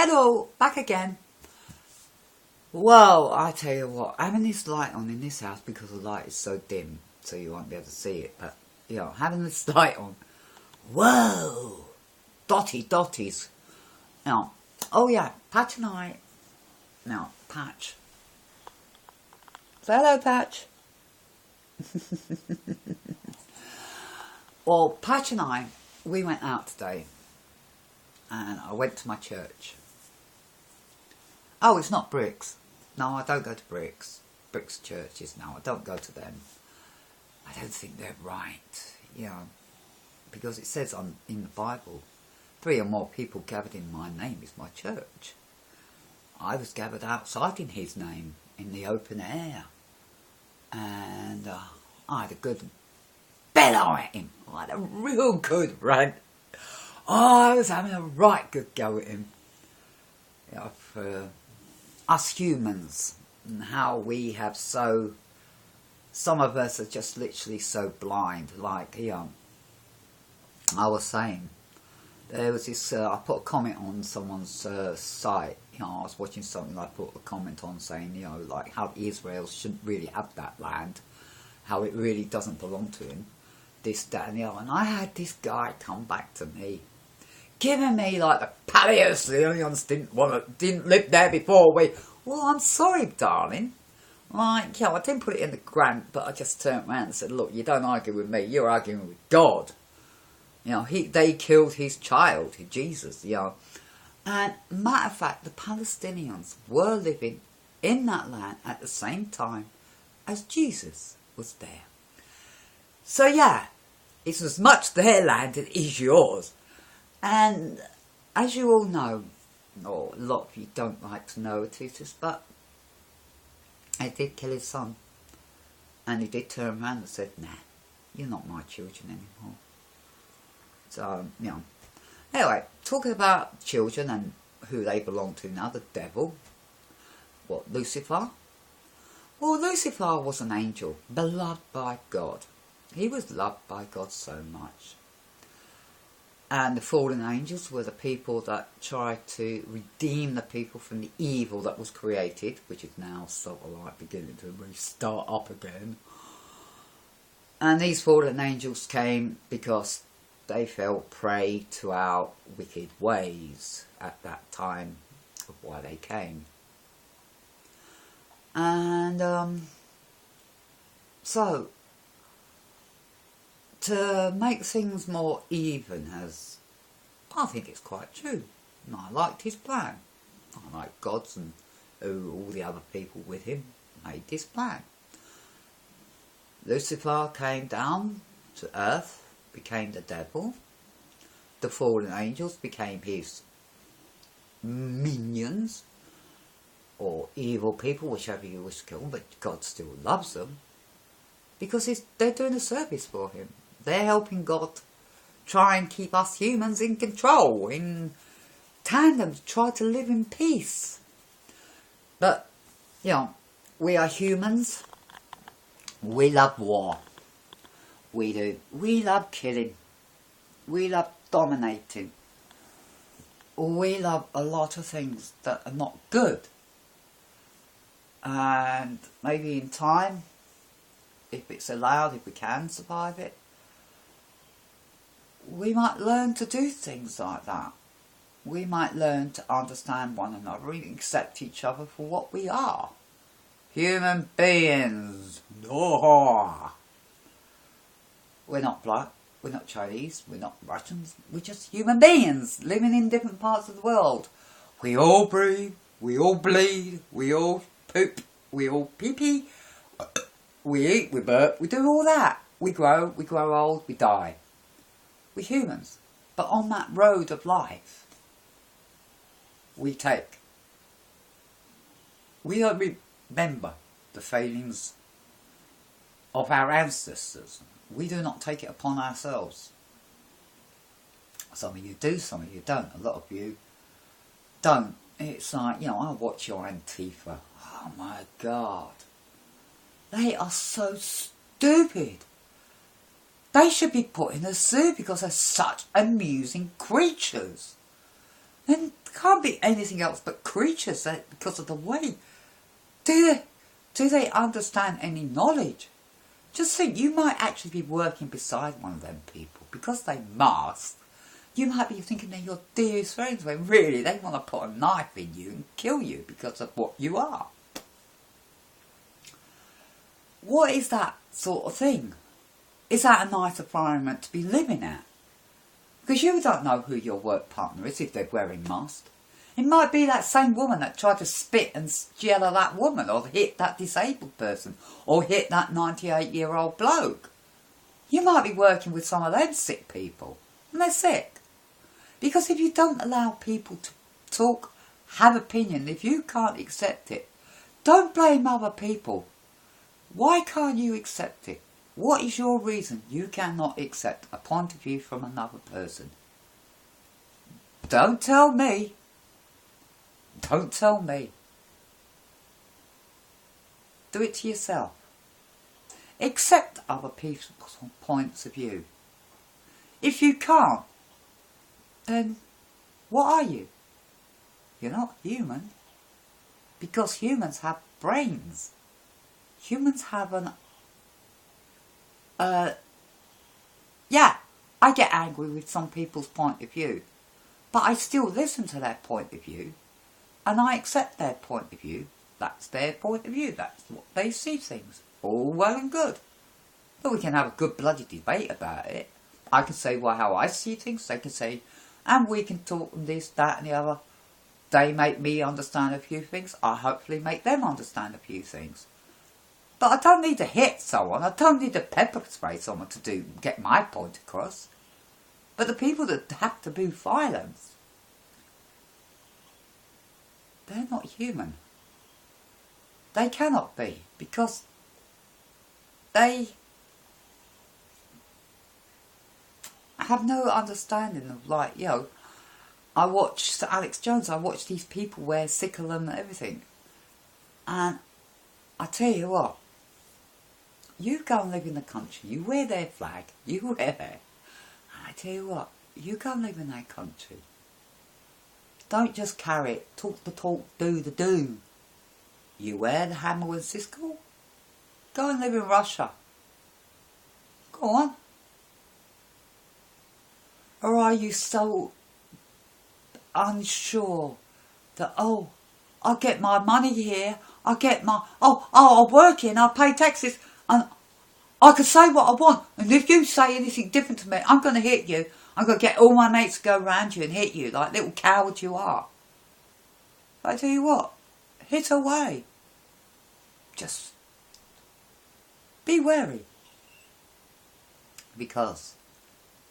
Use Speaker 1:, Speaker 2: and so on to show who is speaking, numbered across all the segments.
Speaker 1: Hello, back again. Whoa, I tell you what, having this light on in this house because the light is so dim, so you won't be able to see it, but, having this light on, whoa, dotties. Now, oh yeah, Patch and I, now, Patch. Say hello, Patch. Well, Patch and I, we went out today, and I went to my church. Oh, it's not Bricks. No, I don't go to Bricks. Bricks churches, no, I don't go to them. I don't think they're right, because it says in the Bible, 3 or more people gathered in my name is my church. I was gathered outside in his name, in the open air. And I had a good bellow at him. I had a real good rant. Oh, I was having a right good go at him. For us humans, and how we have some of us are just literally so blind. Like, I was saying, there was this, I put a comment on someone's site. I was watching something, I put a comment on saying, like how Israel shouldn't really have that land, how it really doesn't belong to him, this, that and the other. And I had this guy come back to me, giving me like the Palestinians didn't live there before we. Well, I'm sorry, darling. Like, I didn't put it in the grant, but I just turned around and said, look, you don't argue with me, you're arguing with God. They killed his child, Jesus, And matter of fact, the Palestinians were living in that land at the same time as Jesus was there. So it's as much their land as it is yours. And as you all know, or a lot of you don't like to know it, but he did kill his son. And he did turn around and said, nah, you're not my children anymore. So, Anyway, talking about children and who they belong to now, the devil. What, Lucifer? Well, Lucifer was an angel, beloved by God. He was loved by God so much. And the fallen angels were the people that tried to redeem the people from the evil that was created, which is now sort of like beginning to restart up again. And these fallen angels came because they fell prey to our wicked ways at that time of why they came. And so to make things more even, as I think it's quite true, and I liked his plan. I like God's and all the other people with him made this plan. Lucifer came down to earth, became the devil. The fallen angels became his minions, or evil people, whichever you wish to call them, but God still loves them, because they're doing a service for him. They're helping God try and keep us humans in control, in tandem, to try to live in peace. But, we are humans. We love war. We do. We love killing. We love dominating. We love a lot of things that are not good. And maybe in time, if it's allowed, if we can survive it, we might learn to do things like that. We might learn to understand one another and accept each other for what we are. Human beings. No. We're not black, we're not Chinese, we're not Russians. We're just human beings living in different parts of the world. We all breathe, we all bleed, we all poop, we all pee-pee. We eat, we burp, we do all that. We grow old, we die. We're humans. But on that road of life, we don't remember the failings of our ancestors. We do not take it upon ourselves. Some of you do, some of you don't. A lot of you don't. It's like, I watch your Antifa. Oh my God. They are so stupid. They should be put in a zoo because they're such amusing creatures. And can't be anything else but creatures because of the way. Do they understand any knowledge? Just think, you might actually be working beside one of them people. Because they must, you might be thinking they're your dearest friends when really they want to put a knife in you and kill you because of what you are. What is that sort of thing? Is that a nice environment to be living at? Because you don't know who your work partner is if they're wearing masks. It might be that same woman that tried to spit and yell at that woman, or hit that disabled person, or hit that 98-year-old bloke. You might be working with some of them sick people, and they're sick. Because if you don't allow people to talk, have opinion, if you can't accept it, don't blame other people. Why can't you accept it? What is your reason you cannot accept a point of view from another person? Don't tell me. Don't tell me. Do it to yourself. Accept other people's points of view. If you can't, then what are you? You're not human. Because humans have brains. Humans have an... yeah, I get angry with some people's point of view. But I still listen to their point of view. And I accept their point of view. That's their point of view. That's what they see things. All well and good. But we can have a good bloody debate about it. I can say how I see things. They can say, and we can talk this, that and the other. They make me understand a few things. I hopefully make them understand a few things. But I don't need to hit someone. I don't need to pepper spray someone to get my point across. But the people that have to do violence, they're not human. They cannot be, because they have no understanding of, like, you know, I watched Alex Jones, I watched these people wear sickle and everything. And I tell you what, you go and live in the country, you wear their flag, you wear their... And I tell you what, you go and live in that country. Don't just carry it, talk the talk, do the do. You wear the hammer and sickle? Go and live in Russia. Go on. Or are you so unsure that, oh, I'll get my money here, I'll get my, I'll work here and I'll pay taxes and I can say what I want, and if you say anything different to me, I'm going to hit you. I'm going to get all my mates to go round you and hit you like little cowards you are. But I tell you what, hit away. Just be wary. Because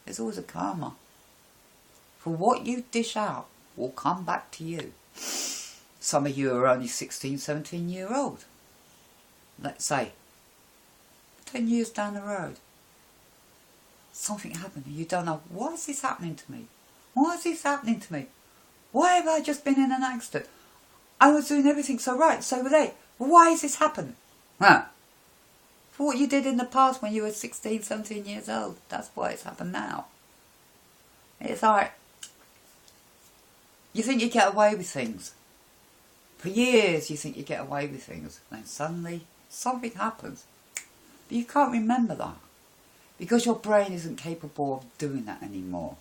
Speaker 1: there's always a karma. For what you dish out will come back to you. Some of you are only 16, 17 year old. Let's say 10 years down the road, something happened and you don't know, why is this happening to me? Why is this happening to me? Why have I just been in an accident? I was doing everything so right, so were they. Why is this happening? Huh? For what you did in the past when you were 16, 17 years old. That's why it's happened now. It's like, you think you get away with things. For years you think you get away with things. And then suddenly something happens. But you can't remember that. Because your brain isn't capable of doing that anymore.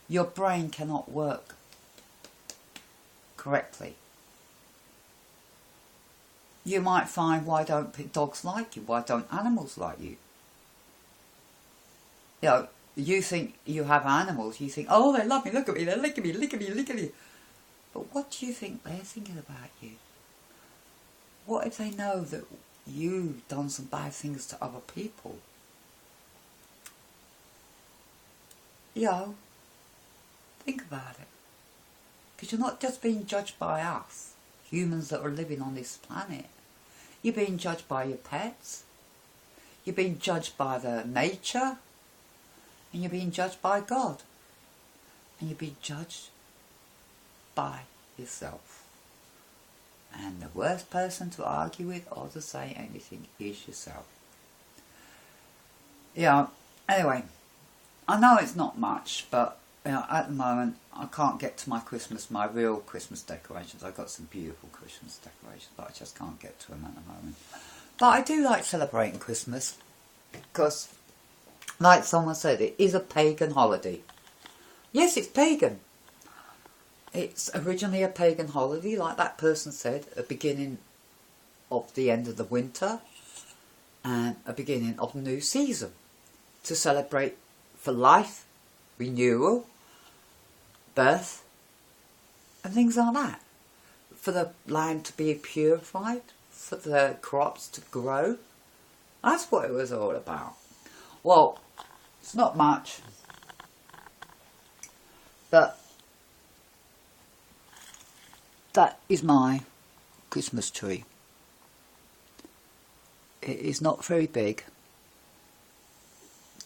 Speaker 1: Your brain cannot work correctly. You might find, why don't dogs like you? Why don't animals like you? You know, you think you have animals, you think, oh, they love me, look at me, they're licking me, licking me, licking me. But what do you think they're thinking about you? What if they know that you've done some bad things to other people? You know, think about it. Because you're not just being judged by us, humans that are living on this planet. You're being judged by your pets. You're being judged by the nature. And you're being judged by God. And you're being judged by yourself. And the worst person to argue with or to say anything is yourself. Yeah, anyway, I know it's not much, but at the moment, I can't get to my real Christmas decorations. I've got some beautiful Christmas decorations, but I just can't get to them at the moment. But I do like celebrating Christmas, because, like someone said, it is a pagan holiday. Yes, it's pagan. It's originally a pagan holiday, like that person said, a beginning of the end of the winter and a beginning of the new season, to celebrate for life, renewal, birth and things like that, for the land to be purified, for the crops to grow. That's what it was all about. Well, it's not much, but that is my Christmas tree. It is not very big.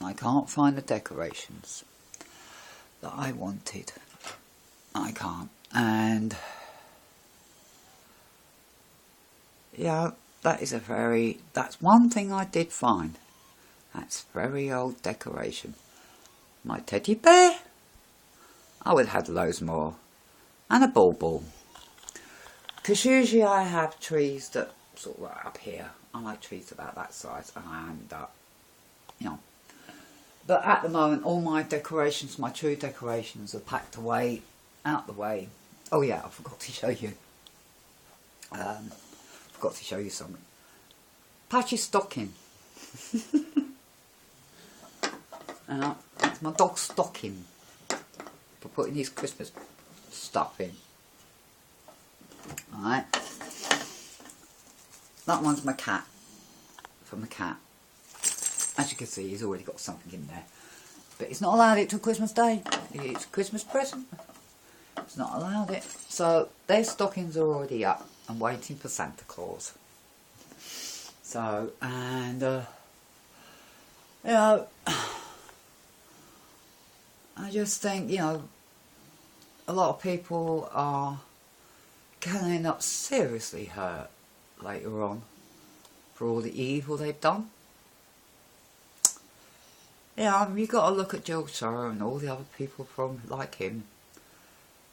Speaker 1: I can't find the decorations that I wanted. I can't. And yeah, that's one thing I did find. That's very old decoration. My teddy bear. I would have had loads more. And a bauble. Because usually I have trees that sort of right up here. I like trees about that size, and you know. But at the moment, all my decorations, my tree decorations, are packed away, out the way. Oh yeah, I forgot to show you. Forgot to show you something. Patchy's stocking. That's my dog's stocking for putting his Christmas stuff in. Alright. That one's my cat. From the cat. As you can see, he's already got something in there. But he's not allowed it till Christmas Day. It's a Christmas present. He's not allowed it. So, their stockings are already up and waiting for Santa Claus. So, and, you know, I just think, you know, a lot of people are going to end up seriously hurt later on for all the evil they've done. Yeah, you've got to look at George Soros and all the other people from like him.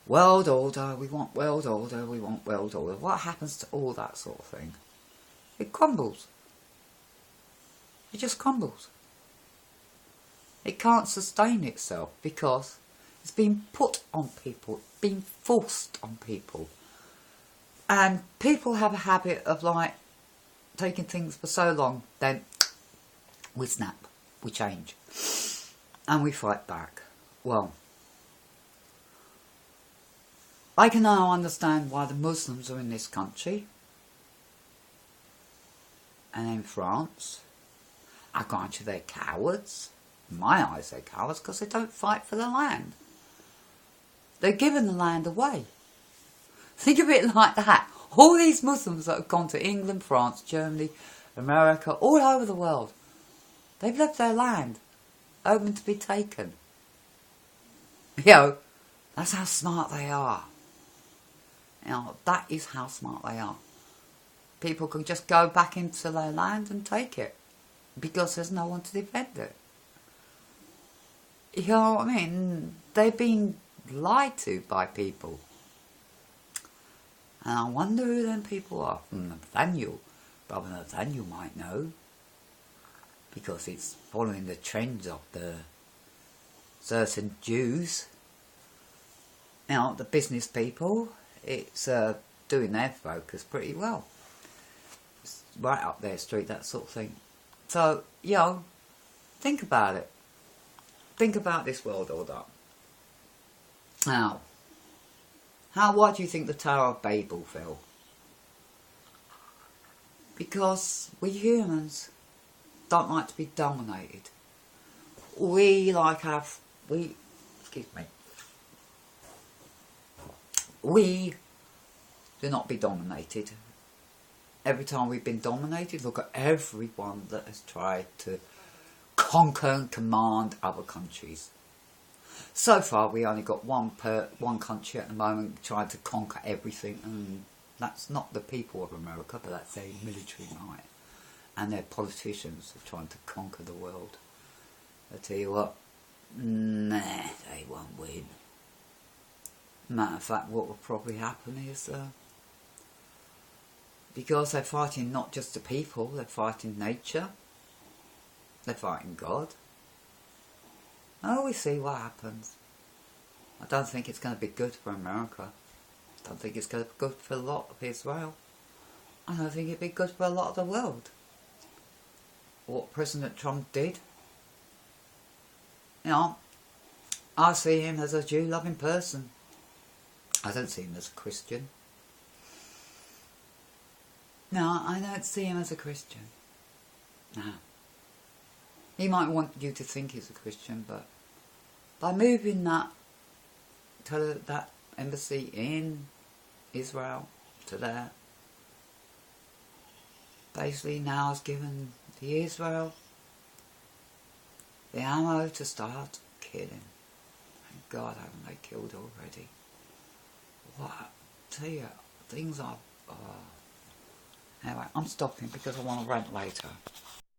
Speaker 1: World order, we want world order, we want world order. What happens to all that sort of thing? It crumbles. It just crumbles. It can't sustain itself because it's been put on people, been forced on people. And people have a habit of like taking things for so long, then we snap, we change, and we fight back. Well, I can now understand why the Muslims are in this country and in France. I grant you they're cowards. In my eyes they're cowards because they don't fight for the land. They're giving the land away. Think of it like that. All these Muslims that have gone to England, France, Germany, America, all over the world, they've left their land open to be taken. You know, that's how smart they are. You know, that is how smart they are. People can just go back into their land and take it because there's no one to defend it. You know what I mean? They've been lied to by people. And I wonder who them people are. Nathaniel. Brother Nathaniel might know. Because it's following the trends of the certain Jews. Now, the business people, it's doing their focus pretty well. It's right up their street, that sort of thing. So, you know, think about it. Think about this world order. Now, why do you think the Tower of Babel fell? Because we humans don't like to be dominated. We do not be dominated. Every time we've been dominated, look at everyone that has tried to conquer and command other countries. So far, we only got one country at the moment trying to conquer everything, and that's not the people of America, but that's their military might and their politicians are trying to conquer the world. I tell you what, Nah, they won't win. Matter of fact, what will probably happen is, because they're fighting not just the people, they're fighting nature, they're fighting God. Oh, we see what happens. I don't think it's going to be good for America. I don't think it's going to be good for a lot of Israel. I don't think it'd be good for a lot of the world. What President Trump did. You know, I see him as a Jew-loving person. I don't see him as a Christian. No, I don't see him as a Christian. No. He might want you to think he's a Christian, but by moving that embassy in Israel to there, basically now has given the Israel the ammo to start killing. Thank God haven't they killed already. What? I tell you, things are... Anyway, I'm stopping because I want to rant later.